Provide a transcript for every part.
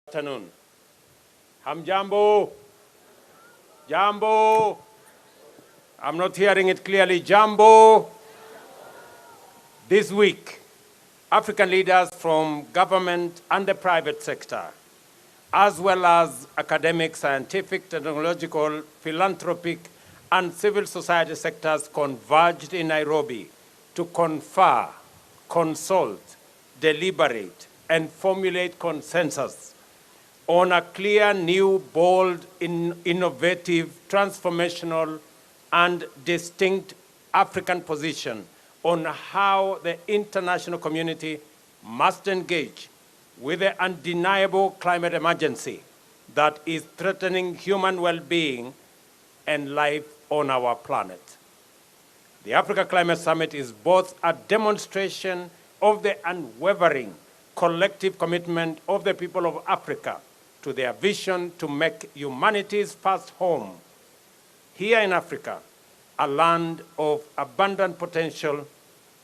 Afternoon. Hamjambo. Jambo. I'm not hearing it clearly. Jambo. This week, African leaders from government and the private sector, as well as academic, scientific, technological, philanthropic, and civil society sectors converged in Nairobi to confer, consult, deliberate, and formulate consensus on a clear, new, bold, innovative, transformational, and distinct African position on how the international community must engage with the undeniable climate emergency that is threatening human well-being and life on our planet. The Africa Climate Summit is both a demonstration of the unwavering collective commitment of the people of Africa to their vision to make humanity's first home here in Africa a land of abundant potential,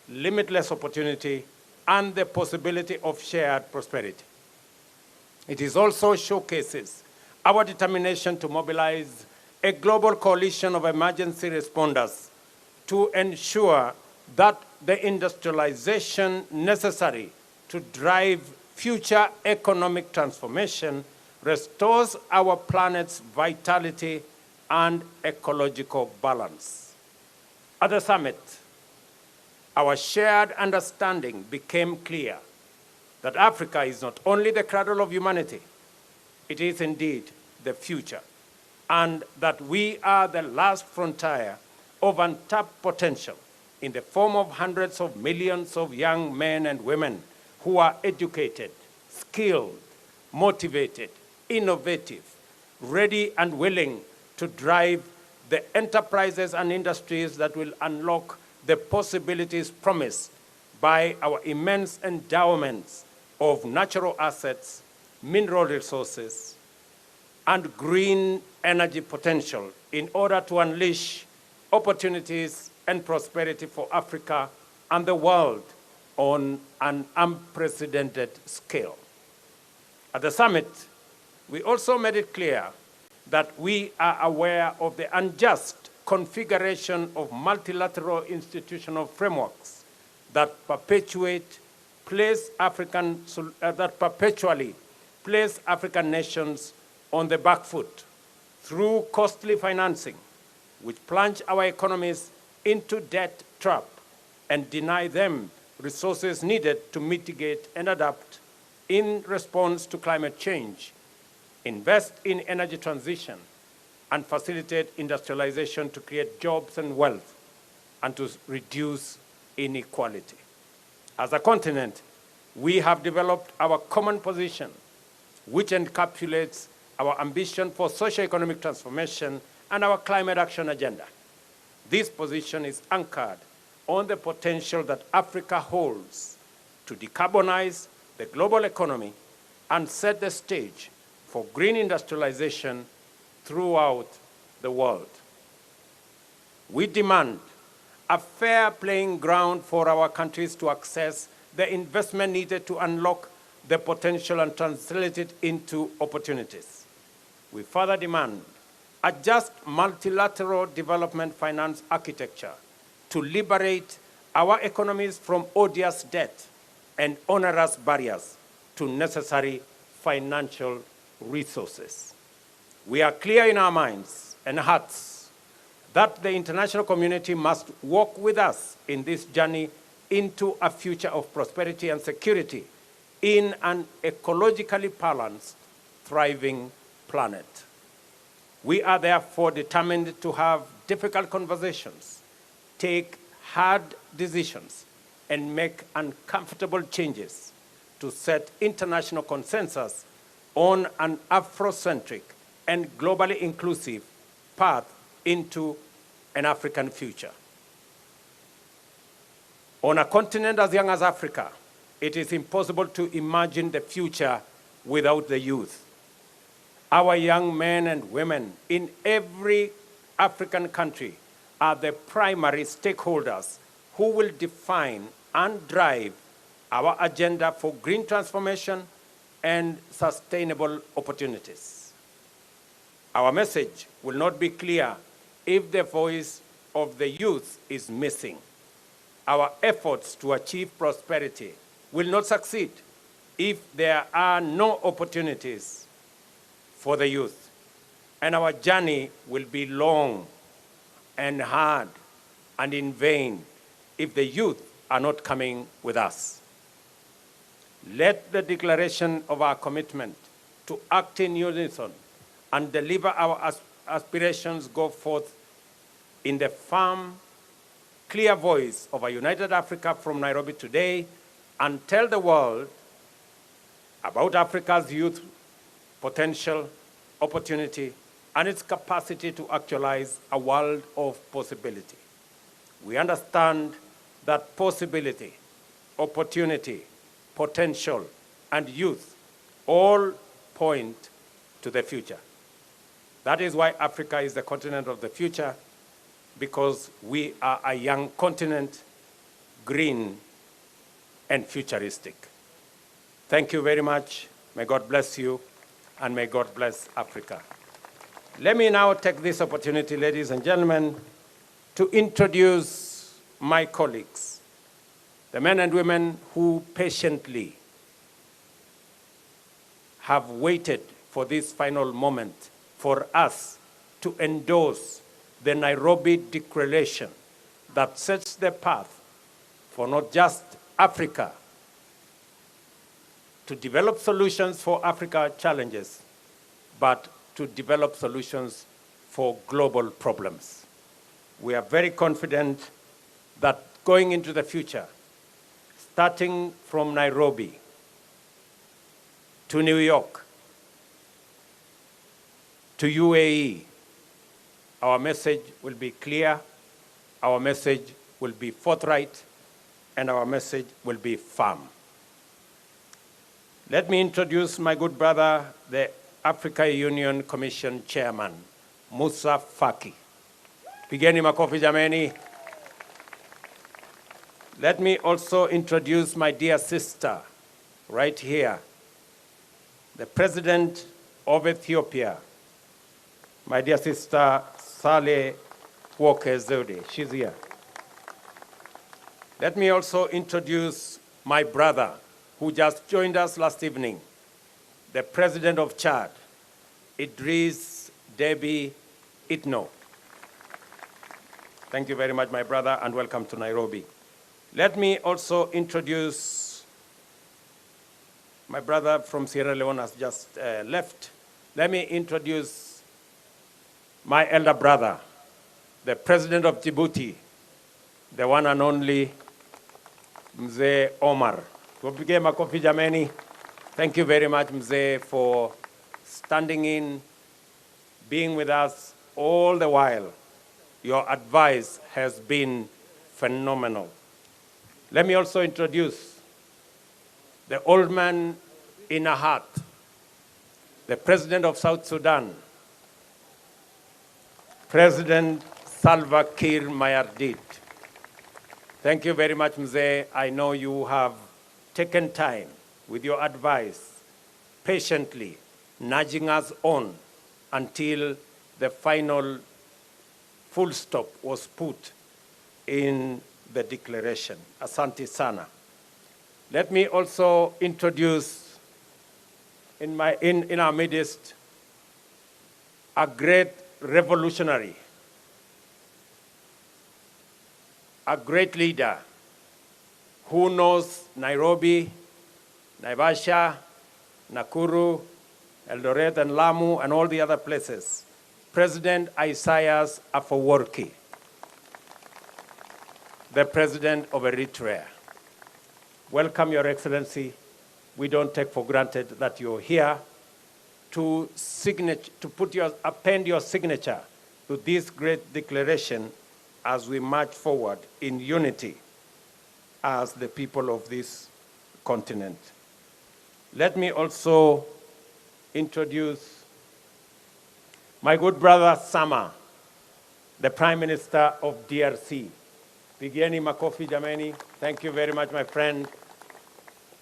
limitless opportunity, and the possibility of shared prosperity. It is also showcases our determination to mobilize a global coalition of emergency responders to ensure that the industrialization necessary to drive future economic transformation restores our planet's vitality and ecological balance. At the summit, our shared understanding became clear that Africa is not only the cradle of humanity, it is indeed the future, and that we are the last frontier of untapped potential in the form of hundreds of millions of young men and women who are educated, skilled, motivated, innovative, ready and willing to drive the enterprises and industries that will unlock the possibilities promised by our immense endowments of natural assets, mineral resources, and green energy potential in order to unleash opportunities and prosperity for Africa and the world on an unprecedented scale. At the summit, we also made it clear that we are aware of the unjust configuration of multilateral institutional frameworks that perpetually place African nations on the back foot through costly financing, which plunge our economies into debt trap and deny them resources needed to mitigate and adapt in response to climate change, invest in energy transition, and facilitate industrialization to create jobs and wealth, and to reduce inequality. As a continent, we have developed our common position, which encapsulates our ambition for socio-economic transformation and our climate action agenda. This position is anchored on the potential that Africa holds to decarbonize the global economy and set the stage for green industrialization throughout the world. We demand a fair playing ground for our countries to access the investment needed to unlock the potential and translate it into opportunities. We further demand a just multilateral development finance architecture to liberate our economies from odious debt and onerous barriers to necessary financial resources. We are clear in our minds and hearts that the international community must walk with us in this journey into a future of prosperity and security in an ecologically balanced, thriving planet. We are therefore determined to have difficult conversations, take hard decisions, and make uncomfortable changes to set international consensus on an Afrocentric and globally inclusive path into an African future. On a continent as young as Africa, it is impossible to imagine the future without the youth. Our young men and women in every African country are the primary stakeholders who will define and drive our agenda for green transformation and sustainable opportunities. Our message will not be clear if the voice of the youth is missing. Our efforts to achieve prosperity will not succeed if there are no opportunities for the youth. And our journey will be long and hard and in vain if the youth are not coming with us. Let the declaration of our commitment to act in unison and deliver our aspirations go forth in the firm, clear voice of a united Africa from Nairobi today, and tell the world about Africa's youth potential, opportunity, and its capacity to actualize a world of possibility. We understand that possibility, opportunity, potential, and youth all point to the future. That is why Africa is the continent of the future, because we are a young continent, green and futuristic. Thank you very much. May God bless you, and may God bless Africa. Let me now take this opportunity, ladies and gentlemen, to introduce my colleagues, the men and women who patiently have waited for this final moment for us to endorse the Nairobi Declaration that sets the path for not just Africa to develop solutions for Africa's challenges, but to develop solutions for global problems. We are very confident that going into the future, starting from Nairobi to New York to UAE, our message will be clear, our message will be forthright, and our message will be firm. Let me introduce my good brother, the Africa Union Commission Chairman, Musa Faki. Pigeni makofi jameni. Let me also introduce my dear sister, right here, the President of Ethiopia, my dear sister, Saleh Work-Zewde. She's here. Let me also introduce my brother, who just joined us last evening, the President of Chad, Idris Deby Itno. Thank you very much, my brother, and welcome to Nairobi. Let me also introduce my brother from Sierra Leone has just left. Let me introduce my elder brother, the President of Djibouti, the one and only Mzee Omar. Tupige makofi jameni. Thank you very much, Mzee, for standing in, being with us all the while. Your advice has been phenomenal. Let me also introduce the old man in a hat, the President of South Sudan, President Salva Kiir Mayardit. Thank you very much, Mzee. I know you have taken time with your advice, patiently nudging us on until the final full stop was put in the declaration. Asante sana. Let me also introduce in our midst a great revolutionary, a great leader who knows Nairobi, Naivasha, Nakuru, Eldoret, and Lamu, and all the other places. President Isaias Afwerki, the President of Eritrea. Welcome, Your Excellency. We don't take for granted that you're here to append your signature to this great declaration as we march forward in unity as the people of this continent. Let me also introduce my good brother Sama, the Prime Minister of DRC. Pigeni makofi jameni. Thank you very much, my friend.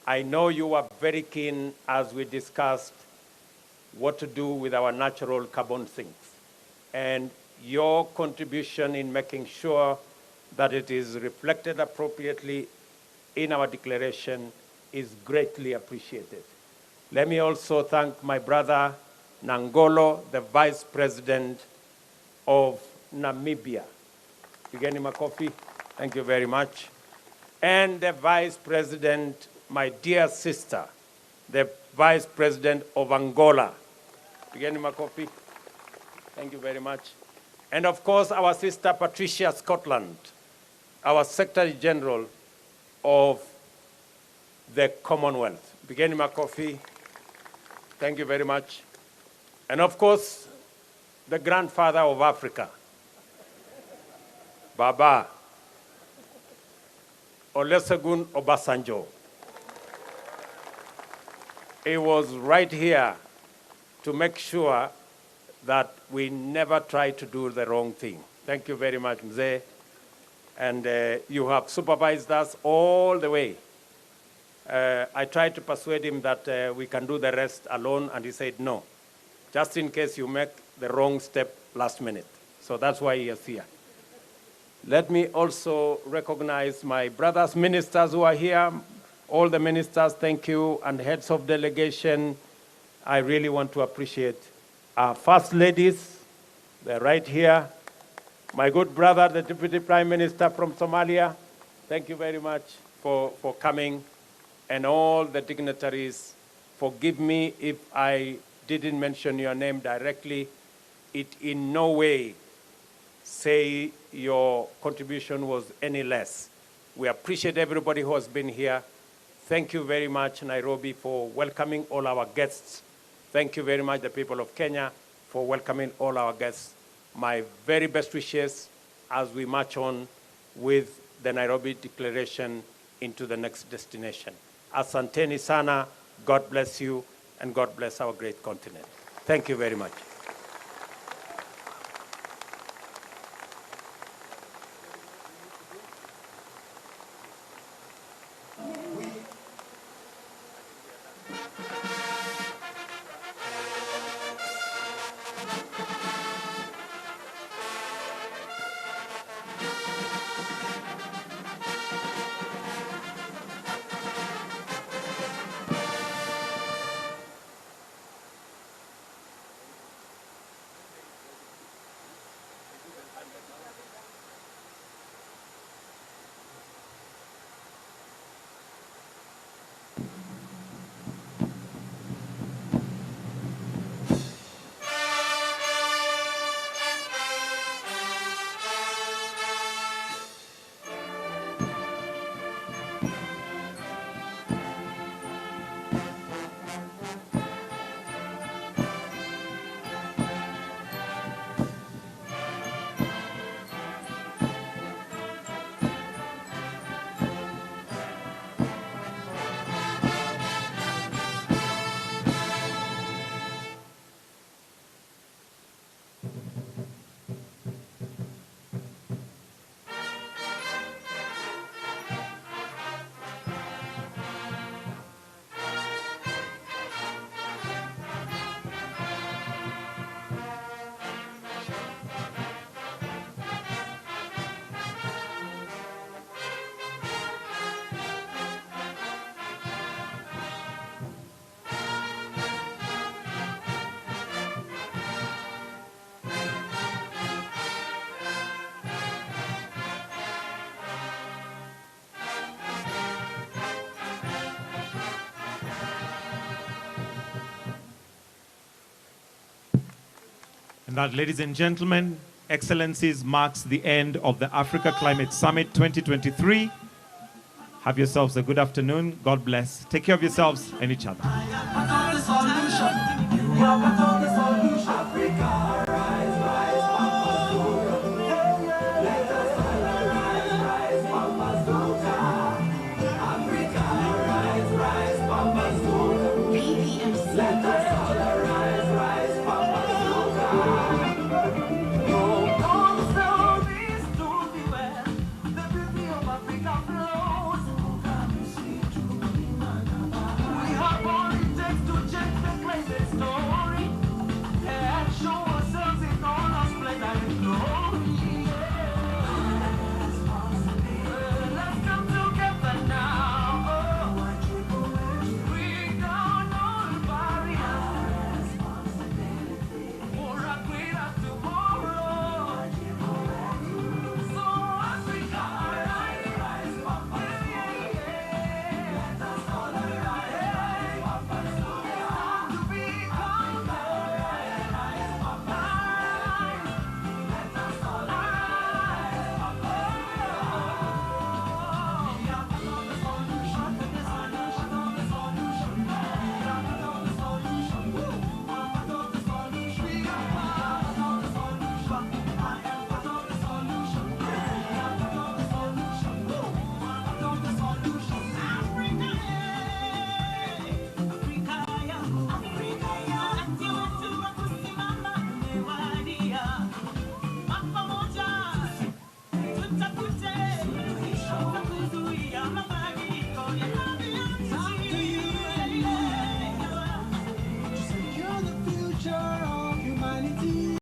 I know you were very keen as we discussed what to do with our natural carbon sinks. And your contribution in making sure that it is reflected appropriately in our declaration is greatly appreciated. Let me also thank my brother Nangolo, the Vice President of Namibia. Pigeni makofi. Thank you very much. And the Vice President, my dear sister, the Vice President of Angola. Pigeni makofi. Thank you very much. And of course, our sister Patricia Scotland, our Secretary General of the Commonwealth. Pigeni makofi. Thank you very much. And of course, the grandfather of Africa, Baba Olusegun Obasanjo. He was right here to make sure that we never try to do the wrong thing. Thank you very much, Mzee. And you have supervised us all the way. I tried to persuade him that we can do the rest alone, and he said no, just in case you make the wrong step last minute. So that's why he is here. Let me also recognize my brothers ministers who are here. All the ministers, thank you, and heads of delegation. I really want to appreciate our first ladies. They're right here. My good brother, the Deputy Prime Minister from Somalia, thank you very much for coming. And all the dignitaries, forgive me if I didn't mention your name directly. It in no way say your contribution was any less. We appreciate everybody who has been here. Thank you very much, Nairobi, for welcoming all our guests. Thank you very much, the people of Kenya, for welcoming all our guests. My very best wishes as we march on with the Nairobi Declaration into the next destination. Asanteni sana, God bless you, and God bless our great continent. Thank you very much. And that, ladies and gentlemen, Excellencies, marks the end of the Africa Climate Summit 2023. Have yourselves a good afternoon. God bless. Take care of yourselves and each other.